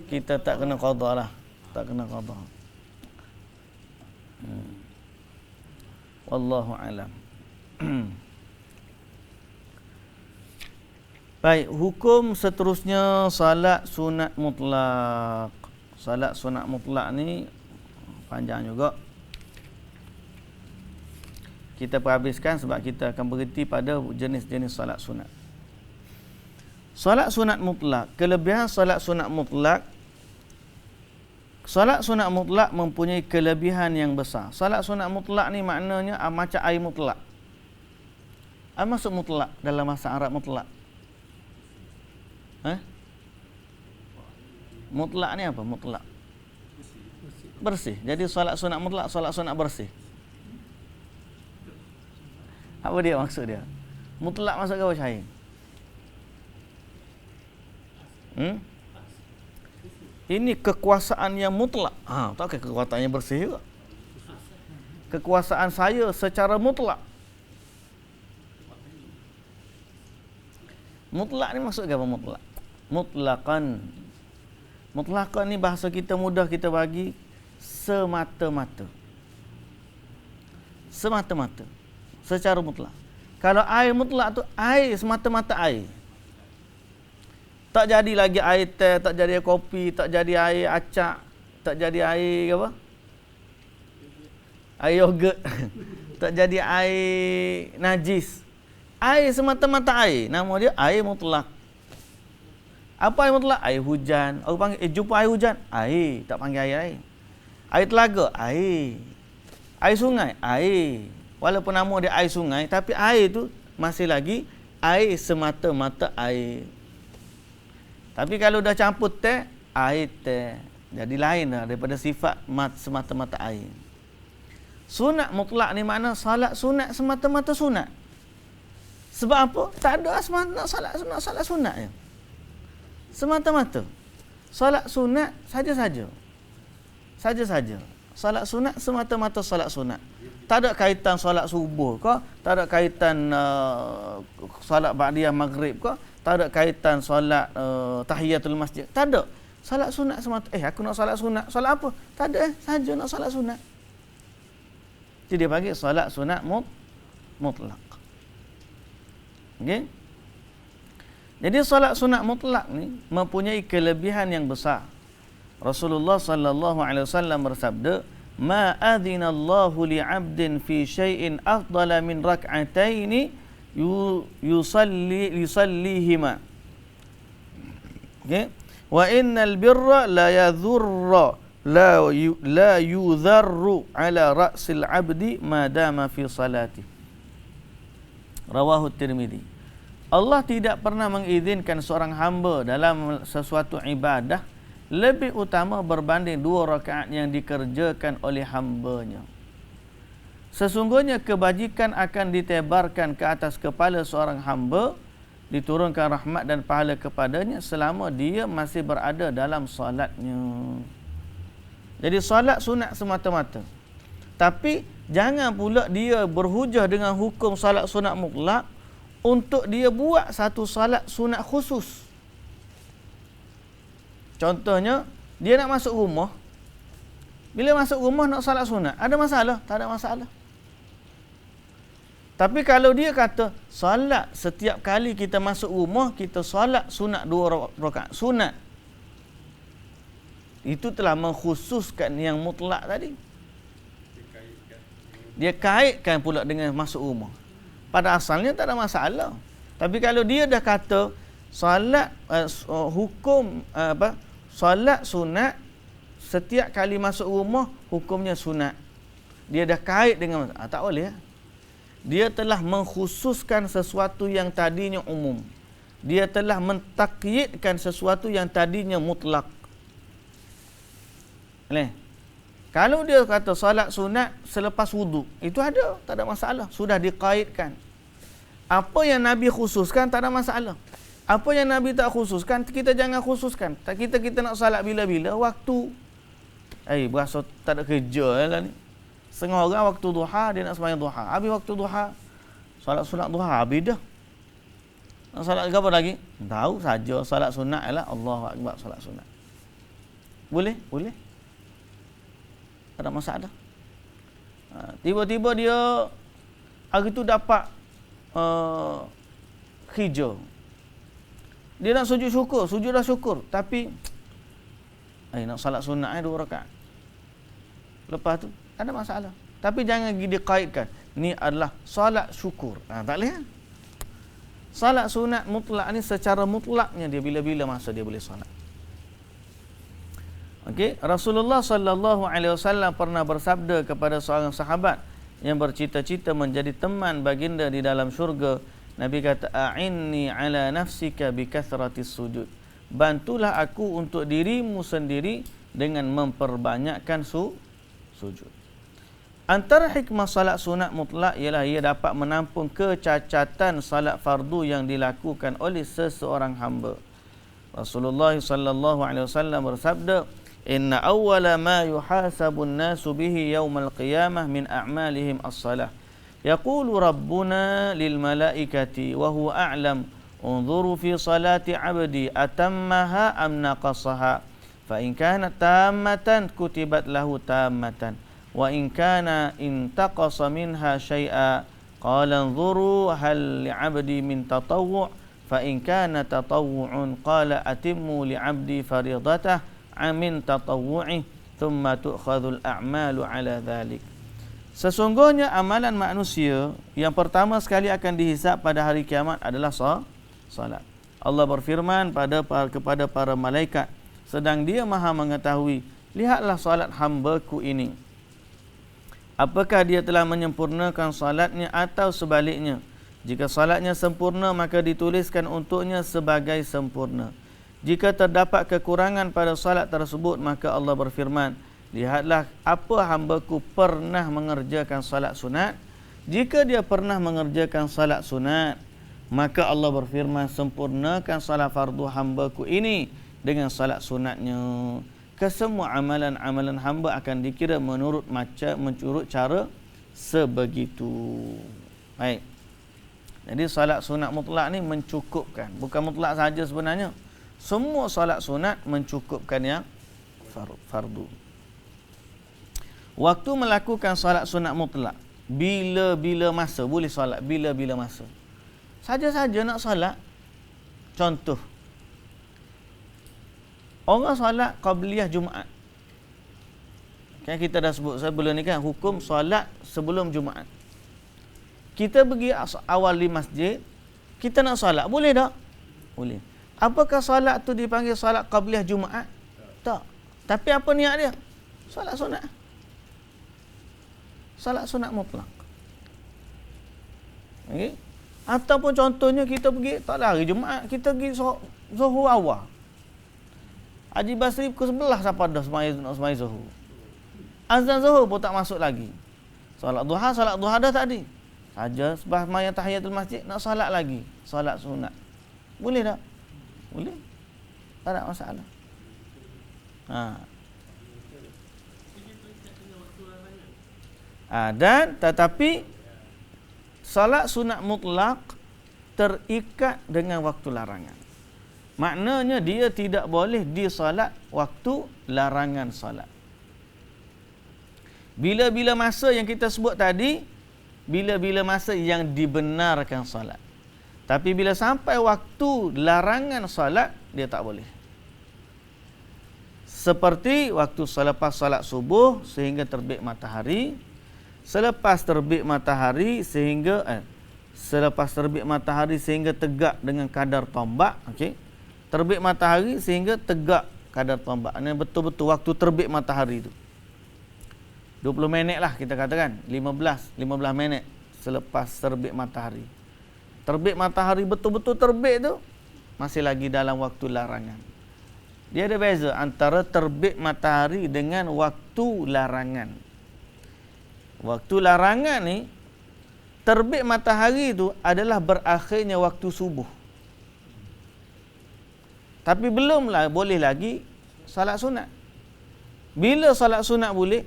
kita tak kena qada lah. Tak kena qada. Wallahu a'lam. Baik, hukum seterusnya salat sunat mutlak. Salat sunat mutlak ni panjang juga. Kita perhabiskan sebab kita akan berhenti pada jenis-jenis salat sunat. Salat sunat mutlak, kelebihan salat sunat mutlak. Salat sunat mutlak mempunyai kelebihan yang besar. Salat sunat mutlak ni maknanya macam air mutlak. Apa maksud mutlak dalam bahasa Arab mutlak? Mutlak ni apa? Mutlak. Bersih. Jadi salat sunat mutlak, salat sunat bersih. Apa dia maksud dia? Mutlak maksud apa Syahir? Ini kekuasaan yang mutlak. Tak kekuasaan yang bersih juga. Kekuasaan saya secara mutlak. Mutlak ni maksud apa mutlak? Mutlakan. Mutlakan ni bahasa kita mudah kita bagi semata-mata. Semata-mata. Secara mutlak. Kalau air mutlak tu air, semata-mata air. Tak jadi lagi air teh, tak jadi air kopi, tak jadi air acak, tak jadi air apa? Air yogurt. Tak jadi air najis. Air semata-mata air. Nama dia air mutlak. Apa air mutlak? Air hujan. Orang panggil, jumpa air hujan? Air. Tak panggil air. Air telaga? Air. Air sungai? Air. Walaupun nama dia air sungai, tapi air tu masih lagi air semata-mata air. Tapi kalau dah campur teh, air teh. Jadi lain lah daripada sifat semata-mata air. Sunat mutlak ni makna salat sunat semata-mata sunat. Sebab apa? Tak ada salat sunat je. Semata-mata. Salat sunat saja-saja. Saja-saja. Salat sunat semata-mata salat sunat. Tak ada kaitan salat subuh ke, tak ada kaitan salat ba'diyah maghrib ke, tak ada kaitan salat tahiyatul masjid. Tak ada. Salat sunat semata. Aku nak salat sunat. Salat apa? Tak ada saja nak salat sunat. Jadi dia panggil salat sunat mutlak. Okey? Jadi salat sunat mutlak ni mempunyai kelebihan yang besar. Rasulullah sallallahu alaihi wasallam bersabda, "Ma adina Allahu li'abdin fi syai'in afdala min rak'ataini yusallihima." Okey? Wa innal birra la yadhurra la yudharru ala ra'sil 'abdi ma dama fi salati. Rawahu Tirmidzi. Allah tidak pernah mengizinkan seorang hamba dalam sesuatu ibadah lebih utama berbanding 2 rakaat yang dikerjakan oleh hambanya. Sesungguhnya kebajikan akan ditebarkan ke atas kepala seorang hamba, diturunkan rahmat dan pahala kepadanya selama dia masih berada dalam solatnya. Jadi solat sunat semata-mata. Tapi jangan pula dia berhujah dengan hukum solat sunat mutlak untuk dia buat satu solat sunat khusus. Contohnya, dia nak masuk rumah. Bila masuk rumah nak solat sunat, ada masalah? Tak ada masalah. Tapi kalau dia kata, solat setiap kali kita masuk rumah, kita solat sunat 2 rakaat. Sunat. Itu telah mengkhususkan yang mutlak tadi. Dia kaitkan pula dengan masuk rumah. Pada asalnya tak ada masalah. Tapi kalau dia dah kata solat solat sunat setiap kali masuk rumah hukumnya sunat. Dia dah kait dengan tak boleh. Dia telah mengkhususkan sesuatu yang tadinya umum. Dia telah mentakyidkan sesuatu yang tadinya mutlak. Kalau dia kata solat sunat selepas wudu, itu ada, tak ada masalah. Sudah dikaitkan. Apa yang Nabi khususkan tak ada masalah. Apa yang Nabi tak khususkan, kita jangan khususkan. Kita nak solat bila-bila waktu. Berasa tak ada kerja lah ni. Setengah orang waktu duha dia nak sembahyang duha. Habis waktu duha, solat sunat duha habis dah. Nak solat apa lagi? Tahu saja solat sunat ialah Allahu Akbar solat sunat. Boleh? Boleh. Tak ada masalah. Tiba-tiba dia hari tu dapat hijau. Dia nak sujud syukur, sujud dah syukur, tapi nak salat sunat 2 rakaat. Lepas tu ada masalah. Tapi jangan dikaitkan ni adalah salat syukur. Tak boleh. Salat sunat mutlak ni secara mutlaknya dia bila-bila masa dia boleh solat. Okey, Rasulullah sallallahu alaihi wasallam pernah bersabda kepada seorang sahabat yang bercita-cita menjadi teman baginda di dalam syurga. Nabi kata, "A'inni ala nafsika bi kathratis sujud." Bantulah aku untuk dirimu sendiri dengan memperbanyakkan sujud. Antara hikmah salat sunat mutlak ialah ia dapat menampung kecacatan salat fardu yang dilakukan oleh seseorang hamba. Rasulullah sallallahu alaihi wasallam bersabda, "Inna awwala ma yuhasabu an-nasu bihi yawmal qiyamah min a'malihim as-salah. Yaqulu rabbuna lil malaikati wa huwa a'lam unzuru fi salati 'abdi atammaha am naqasaha fa in kanat tammatan kutibat lahu tammatan wa in kana intaqasa minha syai'a qala unzuru hal li'abdi min tatawwu' fa in kana tatawwu'un qala atimmu li'abdi fariidatah amin tatawwu'i thumma tu'khadhul a'malu 'ala dhalik." Sesungguhnya amalan manusia yang pertama sekali akan dihisab pada hari kiamat adalah salat. Allah berfirman kepada para malaikat, sedang Dia Maha mengetahui, lihatlah salat hamba-Ku ini. Apakah dia telah menyempurnakan salatnya atau sebaliknya? Jika salatnya sempurna, maka dituliskan untuknya sebagai sempurna. Jika terdapat kekurangan pada salat tersebut, maka Allah berfirman, lihatlah apa hamba-Ku pernah mengerjakan salat sunat. Jika dia pernah mengerjakan salat sunat, maka Allah berfirman, sempurnakan salat fardu hamba-Ku ini dengan salat sunatnya. Kesemua amalan-amalan hamba akan dikira menurut cara sebegitu. Baik. Jadi salat sunat mutlak ni mencukupkan. Bukan mutlak saja sebenarnya. Semua salat sunat mencukupkan yang fardu. Waktu melakukan salat sunat mutlak, bila-bila masa boleh salat, bila-bila masa. Saja-saja nak salat. Contoh, orang salat qabliyah Jumaat. Kan kita dah sebut sebelum ni kan, hukum salat sebelum Jumaat. Kita pergi awal di masjid, kita nak salat, boleh tak? Boleh. Apakah salat tu dipanggil salat qabliyah Jumaat? Tak. Tapi apa niat dia? Salat sunat. Salat sunat mutlak. Okay? Ataupun contohnya kita pergi, tak lah hari Jumaat, kita pergi Zuhur awal. Haji Basri pukul 11 sampai dah semai Zuhur. Azan Zuhur pun tak masuk lagi. Salat duha dah tadi. Saja sebab sembahyang tahiyatul masjid nak salat lagi, salat sunat. Boleh tak? Boleh. Tak ada masalah. Dan tetapi salat sunat mutlak terikat dengan waktu larangan. Maknanya dia tidak boleh disalat waktu larangan salat. Bila-bila masa yang kita sebut tadi, bila-bila masa yang dibenarkan salat. Tapi bila sampai waktu larangan salat, dia tak boleh. Seperti waktu selepas salat subuh sehingga terbit matahari, selepas terbit matahari sehingga tegak dengan kadar tombak, okey. Terbit matahari sehingga tegak kadar tombak. Ini betul-betul waktu terbit matahari itu. 20 minit lah kita katakan, 15 minit selepas terbit matahari. Terbit matahari betul-betul terbit tu masih lagi dalam waktu larangan. Dia ada beza antara terbit matahari dengan waktu larangan. Waktu larangan ni, terbit matahari itu adalah berakhirnya waktu subuh. Tapi belumlah boleh lagi salat sunat. Bila salat sunat boleh?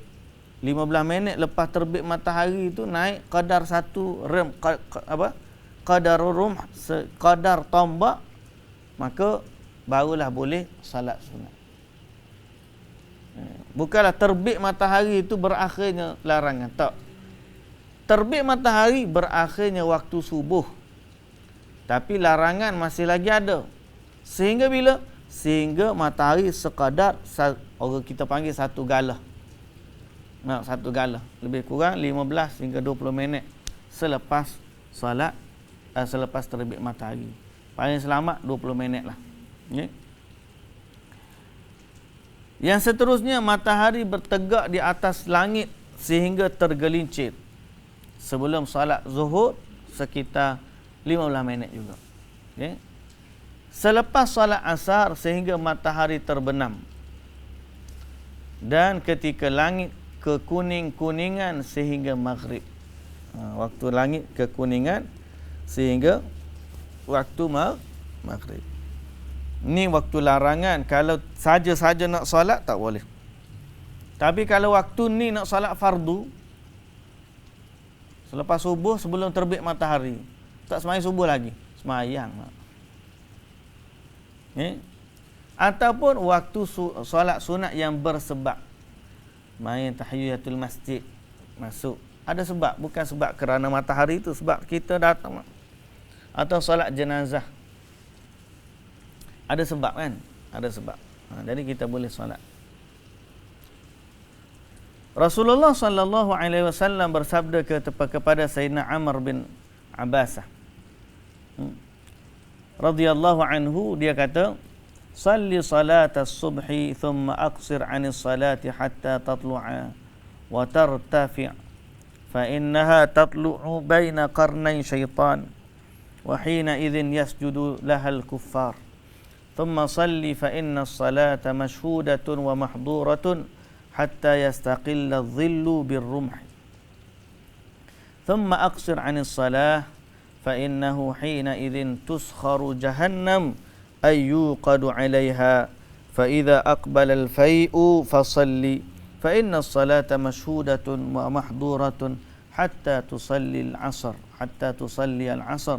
15 minit lepas terbit matahari itu naik kadar satu rem, kadar rum, kadar tombak, maka barulah boleh salat sunat. Bukanlah terbit matahari itu berakhirnya larangan. Tak. Terbit matahari berakhirnya waktu subuh. Tapi larangan masih lagi ada. Sehingga bila? Sehingga matahari sekadar, orang kita panggil satu galah. Satu galah. Lebih kurang 15 hingga 20 minit selepas salat, selepas terbit matahari. Paling selamat 20 minit lah. Okay? Yang seterusnya, matahari bertegak di atas langit sehingga tergelincir. Sebelum salat zuhur sekitar 15 minit juga. Okay? Selepas salat asar sehingga matahari terbenam. Dan ketika langit kekuning-kuningan sehingga maghrib. Waktu langit kekuningan sehingga waktu maghrib. Ni waktu larangan. Kalau saja-saja nak solat tak boleh. Tapi kalau waktu ni nak solat fardu, selepas subuh sebelum terbit matahari, tak semayang subuh lagi, semayang. Ataupun waktu solat sunat yang bersebab, main tahiyatul masjid masuk, ada sebab, bukan sebab kerana matahari itu, sebab kita datang. Atau solat jenazah, ada sebab kan? Ada sebab. Jadi kita boleh solat. Rasulullah sallallahu alaihi wasallam bersabda kepada Sayyidina Amr bin Abbasah radhiyallahu anhu, dia kata, "Salli salatas subhi thumma aqsir 'anis salati hatta tatlu'a wa tartafi' fa innaha tatlu'u baina qarnay syaitan wa hina idzin yasjudu lahal kuffar. Thumma salli fa inna as-salata mashhudatun wa mahduratun حتى يستقل الظل بالرمح ثم أقصر عن الصلاة فإنه حينئذ تسخر جهنم أي يوقد عليها فإذا أقبل الفيء فصل فإن الصلاة مشهودة ومحظورة حتى تصلي العصر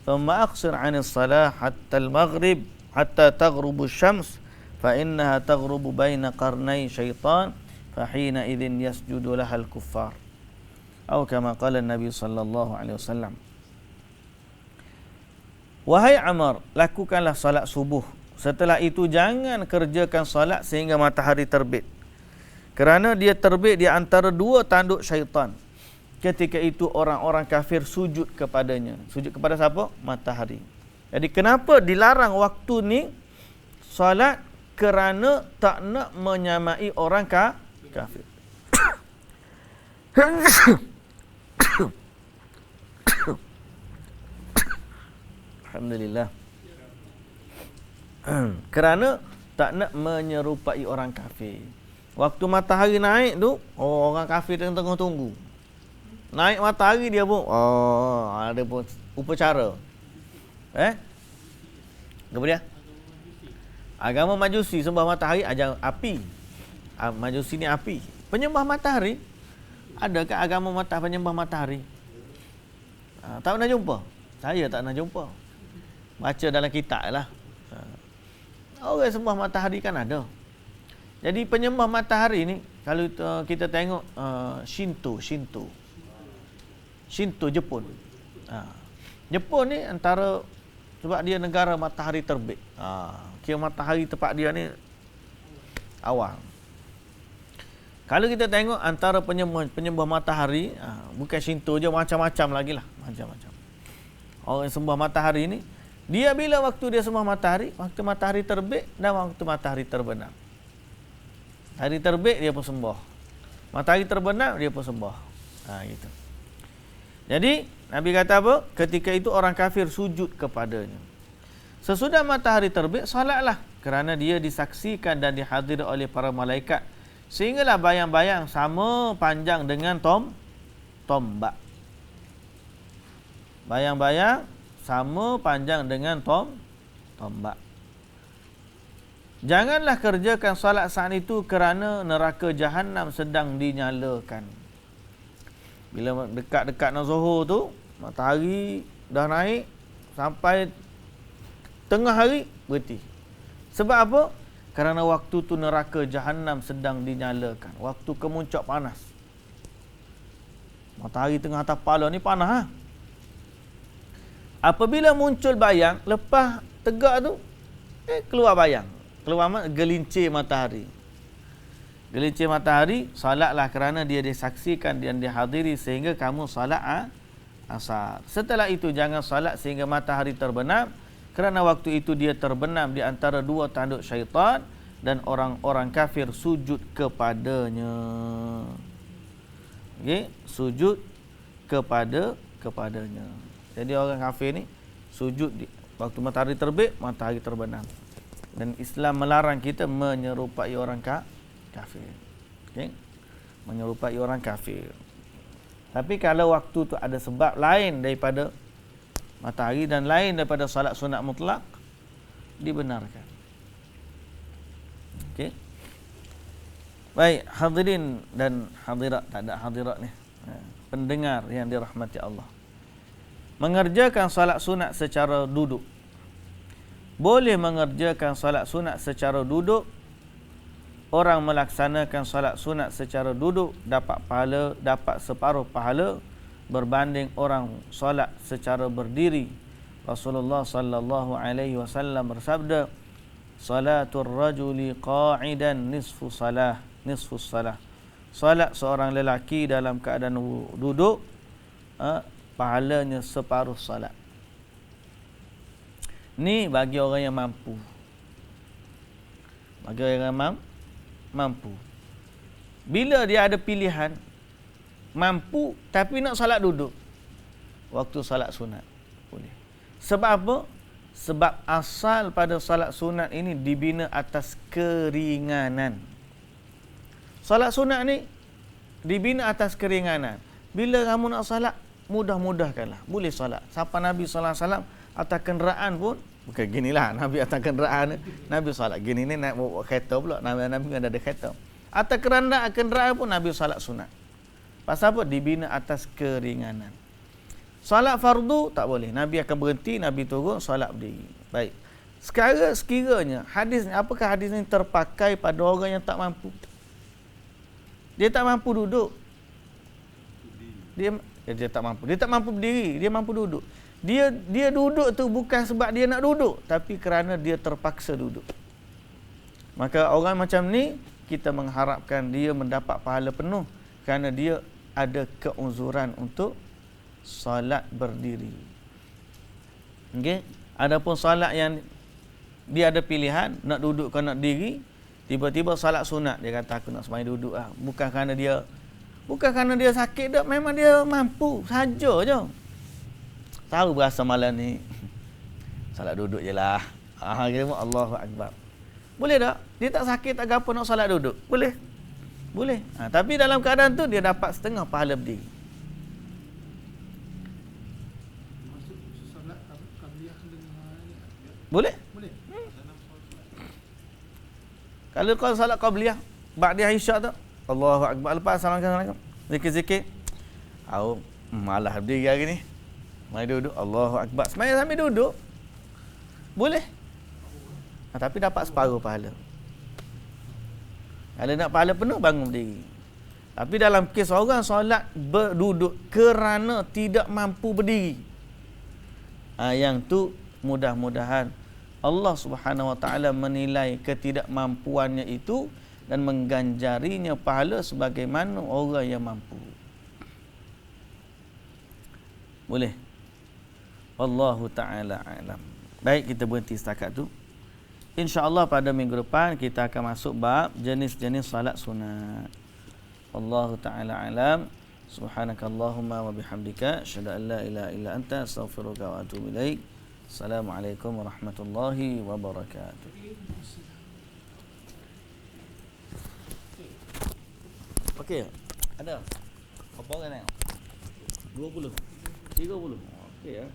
ثم أقصر عن الصلاة حتى المغرب حتى تغرب الشمس فإنها تغرب بين قرني شيطان فحينئذ يسجد لها الكفار." أو كما قال النبي صلى الله عليه وسلم. Wahai Amr, lakukanlah salat subuh. Setelah itu jangan kerjakan salat sehingga matahari terbit. Kerana dia terbit di antara dua tanduk syaitan. Ketika itu orang-orang kafir sujud kepadanya. Sujud kepada siapa? Matahari. Jadi kenapa dilarang waktu ni salat? Kerana tak nak menyamai orang kafir. Alhamdulillah. Kerana tak nak menyerupai orang kafir. Waktu matahari naik tu, orang kafir tengah tunggu. Naik matahari dia pun, ada pun upacara. Apa dia? Agama Majusi sembah matahari, ajar api. Majusi ni api. Penyembah matahari. Adakah agama penyembah matahari? Tak pernah jumpa. Saya tak pernah jumpa. Baca dalam kitab lah. Orang sembah matahari kan ada. Jadi penyembah matahari ni, kalau kita tengok Shinto Jepun. Jepun ni antara, sebab dia negara matahari terbit. Kira matahari tempat dia ni awal. Kalau kita tengok antara penyembah matahari, bukan Shinto je, macam-macam lagi lah. Macam-macam. Orang sembah matahari ni, dia bila waktu dia sembah matahari, waktu matahari terbit dan waktu matahari terbenam. Hari terbit dia pun sembah. Matahari terbenam dia pun sembah. Gitu. Jadi Nabi kata apa? Ketika itu orang kafir sujud kepadanya. Sesudah matahari terbit, salatlah, kerana dia disaksikan dan dihadiri oleh para malaikat, sehinggalah bayang-bayang sama panjang dengan tombak. Bayang-bayang sama panjang dengan tombak. Janganlah kerjakan salat saat itu kerana neraka Jahannam sedang dinyalakan. Bila dekat-dekat nak Zuhur tu, matahari dah naik sampai tengah hari berhenti. Sebab apa? Kerana waktu tu neraka Jahannam sedang dinyalakan. Waktu kemuncak panas. Matahari tengah atas kepala ni panas. Apabila muncul bayang, lepas tegak tu, keluar bayang. Keluar gelincir matahari. Gelincir matahari, salatlah kerana dia disaksikan dan dihadiri sehingga kamu salat asar. Setelah itu jangan salat sehingga matahari terbenam, kerana waktu itu dia terbenam di antara dua tanduk syaitan dan orang-orang kafir sujud kepadanya. Okey, sujud kepadanya. Jadi orang kafir ni sujud waktu matahari terbit, matahari terbenam. Dan Islam melarang kita menyerupai orang kafir. Okey, menyerupai orang kafir. Tapi kalau waktu tu ada sebab lain daripada matahari dan lain daripada salat sunat mutlak, dibenarkan. Okey. Baik, hadirin dan hadirat, tak ada hadirat ni. Pendengar yang dirahmati Allah. Mengerjakan salat sunat secara duduk. Boleh mengerjakan salat sunat secara duduk. Orang melaksanakan salat sunat secara duduk dapat pahala, dapat separuh pahala berbanding orang solat secara berdiri. Rasulullah sallallahu alaihi wasallam bersabda, "Salatul rajuli qa'idan nisfu salah." solat seorang lelaki dalam keadaan duduk, pahalanya separuh solat. Ni bagi orang yang mampu. Bagi orang yang mampu. Bila dia ada pilihan, mampu tapi nak solat duduk, waktu solat sunat boleh. Sebab apa? Sebab asal pada solat sunat ini dibina atas keringanan. Solat sunat ni dibina atas keringanan. Bila kamu nak solat, mudah-mudahkanlah. Boleh solat. Sampai Nabi SAW atas kenderaan pun, bukan ginilah Nabi atas kenderaan, Nabi solat gini ni nak bawa kereta pula. Nabi ada kereta. Atas kenderaan pun Nabi solat sunat. Pasal apa? Dibina atas keringanan. Solat fardu tak boleh. Nabi akan berhenti, Nabi turun, solat berdiri. Baik. Sekarang sekiranya hadis ni, apakah hadis ni terpakai pada orang yang tak mampu? Dia tak mampu duduk. Dia tak mampu. Dia tak mampu berdiri, dia mampu duduk. Dia duduk tu bukan sebab dia nak duduk, tapi kerana dia terpaksa duduk. Maka orang macam ni kita mengharapkan dia mendapat pahala penuh kerana dia ada keuzuran untuk solat berdiri. Okey, adapun solat yang dia ada pilihan nak duduk ke nak diri, tiba-tiba solat sunat dia kata aku nak sembahyang duduk ah. Bukan kerana dia sakit dak, memang dia mampu saja je. Tahu berasa malam ni solat duduk jelah. Kira Allahu akbar. Boleh tak? Dia tak sakit tak apa nak solat duduk. Boleh. Boleh. Tapi dalam keadaan tu dia dapat setengah pahala berdiri. Boleh? Boleh. Kalau kau salat qabliyah ba'da isyak tu, Allahu akbar, lepas assalamualaikum, zikir-zikir. Malah berdiri hari ni. Mari duduk, Allahu akbar. Sembahyang sambil duduk. Boleh. Tapi dapat separuh pahala. Kalau nak pahala penuh bangun berdiri. Tapi dalam kes orang solat berduduk kerana tidak mampu berdiri, yang tu mudah-mudahan Allah Subhanahu Wa Taala menilai ketidakmampuannya itu dan mengganjarinya pahala sebagaimana orang yang mampu. Boleh. Wallahu taala alam. Baik, kita berhenti setakat tu. Insya-Allah pada minggu depan kita akan masuk bab jenis-jenis salat sunat. Wallahu taala alam. Subhanakallahumma wa bihamdika asyhadu an la ilaha illa anta astaghfiruka wa atubu ilaik. Assalamualaikum warahmatullahi wabarakatuh. Okey, ada. Berapa orang tengok? 20. 30. Okey ya.